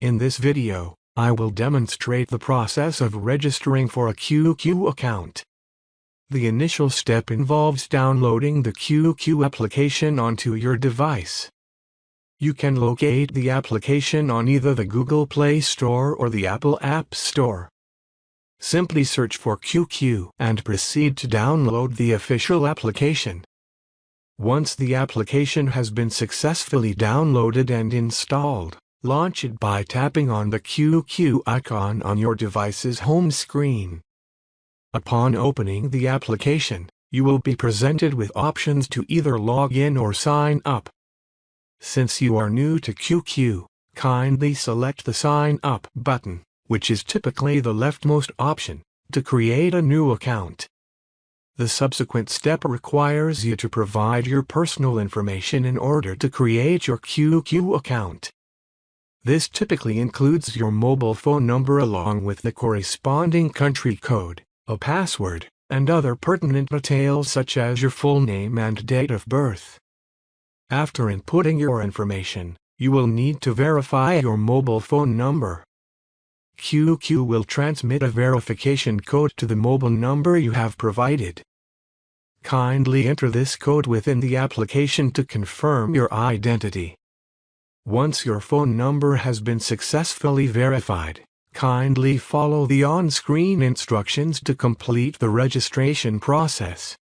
In this video, I will demonstrate the process of registering for a QQ account. The initial step involves downloading the QQ application onto your device. You can locate the application on either the Google Play Store or the Apple App Store. Simply search for QQ and proceed to download the official application. Once the application has been successfully downloaded and installed, launch it by tapping on the QQ icon on your device's home screen. Upon opening the application, you will be presented with options to either log in or sign up. Since you are new to QQ, kindly select the Sign Up button, which is typically the leftmost option, to create a new account. The subsequent step requires you to provide your personal information in order to create your QQ account. This typically includes your mobile phone number along with the corresponding country code, a password, and other pertinent details such as your full name and date of birth. After inputting your information, you will need to verify your mobile phone number. QQ will transmit a verification code to the mobile number you have provided. Kindly enter this code within the application to confirm your identity. Once your phone number has been successfully verified, kindly follow the on-screen instructions to complete the registration process.